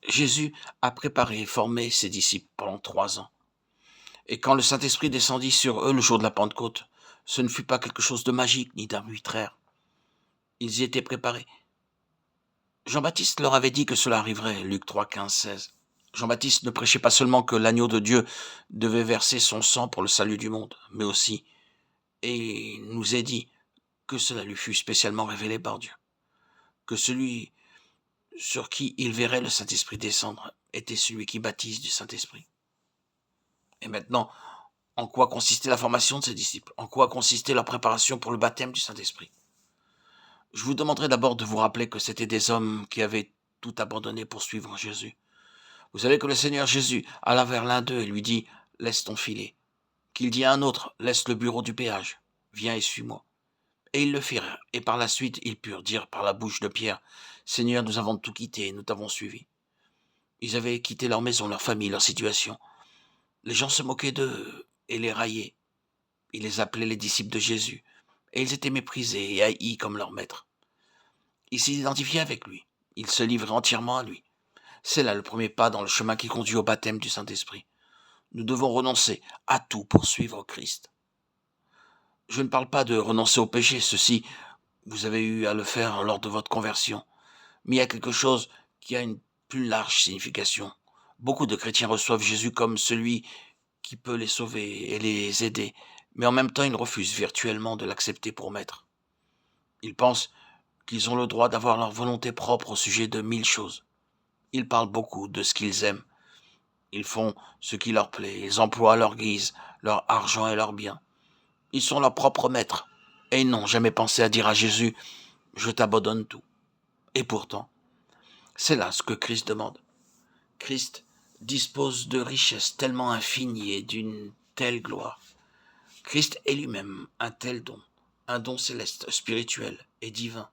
Jésus a préparé et formé ses disciples pendant 3 ans. Et quand le Saint-Esprit descendit sur eux le jour de la Pentecôte, ce ne fut pas quelque chose de magique ni d'arbitraire. Ils y étaient préparés. Jean-Baptiste leur avait dit que cela arriverait, Luc 3, 15, 16. Jean-Baptiste ne prêchait pas seulement que l'agneau de Dieu devait verser son sang pour le salut du monde, mais aussi, et il nous est dit, que cela lui fut spécialement révélé par Dieu, que celui sur qui il verrait le Saint-Esprit descendre était celui qui baptise du Saint-Esprit. Et maintenant, en quoi consistait la formation de ses disciples? En quoi consistait leur préparation pour le baptême du Saint-Esprit? Je vous demanderai d'abord de vous rappeler que c'était des hommes qui avaient tout abandonné pour suivre Jésus. Vous savez que le Seigneur Jésus alla vers l'un d'eux et lui dit « Laisse ton filet ». Qu'il dit à un autre « Laisse le bureau du péage, viens et suis-moi ». Et ils le firent, et par la suite ils purent dire par la bouche de Pierre « Seigneur, nous avons tout quitté et nous t'avons suivi ». Ils avaient quitté leur maison, leur famille, leur situation. Les gens se moquaient d'eux et les raillaient. Ils les appelaient les disciples de Jésus, et ils étaient méprisés et haïs comme leur maître. Ils s'identifiaient avec lui, ils se livraient entièrement à lui. C'est là le premier pas dans le chemin qui conduit au baptême du Saint-Esprit. Nous devons renoncer à tout pour suivre Christ. Je ne parle pas de renoncer au péché, ceci, vous avez eu à le faire lors de votre conversion. Mais il y a quelque chose qui a une plus large signification. Beaucoup de chrétiens reçoivent Jésus comme celui qui peut les sauver et les aider, mais en même temps ils refusent virtuellement de l'accepter pour maître. Ils pensent qu'ils ont le droit d'avoir leur volonté propre au sujet de 1000 choses. Ils parlent beaucoup de ce qu'ils aiment. Ils font ce qui leur plaît, ils emploient à leur guise leur argent et leurs biens. Ils sont leurs propres maîtres, et ils n'ont jamais pensé à dire à Jésus « Je t'abandonne tout ». Et pourtant, c'est là ce que Christ demande. Christ dispose de richesses tellement infinies et d'une telle gloire. Christ est lui-même un don céleste, spirituel et divin,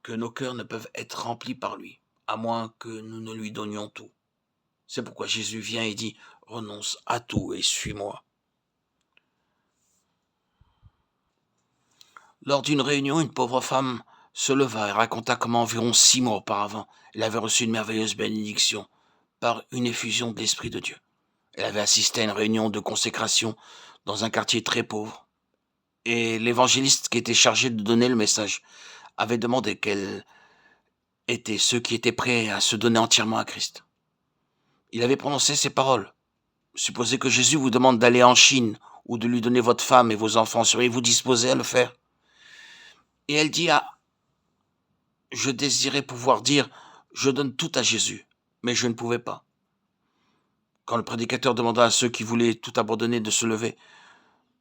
que nos cœurs ne peuvent être remplis par lui, à moins que nous ne lui donnions tout. C'est pourquoi Jésus vient et dit « Renonce à tout et suis-moi ». Lors d'une réunion, une pauvre femme se leva et raconta comment environ 6 mois auparavant, elle avait reçu une merveilleuse bénédiction par une effusion de l'Esprit de Dieu. Elle avait assisté à une réunion de consécration dans un quartier très pauvre. Et l'évangéliste qui était chargé de donner le message avait demandé quels étaient ceux qui étaient prêts à se donner entièrement à Christ. Il avait prononcé ces paroles. Supposez que Jésus vous demande d'aller en Chine ou de lui donner votre femme et vos enfants. Seriez-vous disposé à le faire? Et elle dit je désirais pouvoir dire je donne tout à Jésus, mais je ne pouvais pas. Quand le prédicateur demanda à ceux qui voulaient tout abandonner de se lever,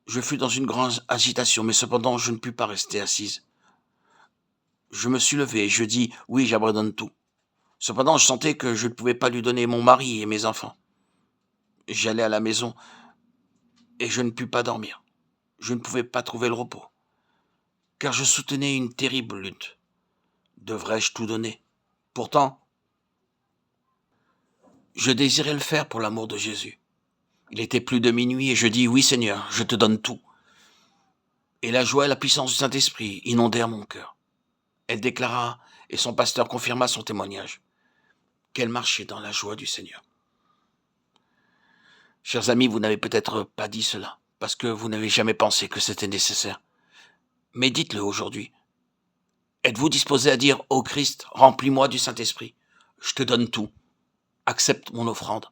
je fus dans une grande agitation, mais cependant je ne pus pas rester assise. Je me suis levé et je dis oui, j'abandonne tout. Cependant, je sentais que je ne pouvais pas lui donner mon mari et mes enfants. J'allais à la maison et je ne pus pas dormir. Je ne pouvais pas trouver le repos, car je soutenais une terrible lutte. Devrais-je tout donner? Pourtant, je désirais le faire pour l'amour de Jésus. Il était plus de minuit et je dis oui Seigneur, je te donne tout. Et la joie et la puissance du Saint-Esprit inondèrent mon cœur. Elle déclara, et son pasteur confirma son témoignage, qu'elle marchait dans la joie du Seigneur. Chers amis, vous n'avez peut-être pas dit cela, parce que vous n'avez jamais pensé que c'était nécessaire. Mais dites-le aujourd'hui. Êtes-vous disposé à dire, ô Christ, remplis-moi du Saint-Esprit, je te donne tout, accepte mon offrande.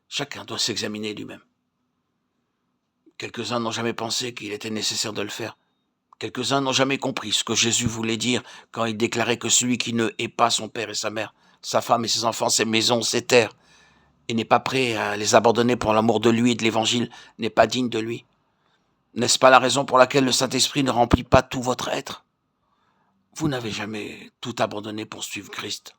Chacun doit s'examiner lui-même. Quelques-uns n'ont jamais pensé qu'il était nécessaire de le faire. Quelques-uns n'ont jamais compris ce que Jésus voulait dire quand il déclarait que celui qui ne hait pas son père et sa mère, sa femme et ses enfants, ses maisons, ses terres, et n'est pas prêt à les abandonner pour l'amour de lui et de l'Évangile, n'est pas digne de lui. N'est-ce pas la raison pour laquelle le Saint-Esprit ne remplit pas tout votre être? Vous n'avez jamais tout abandonné pour suivre Christ.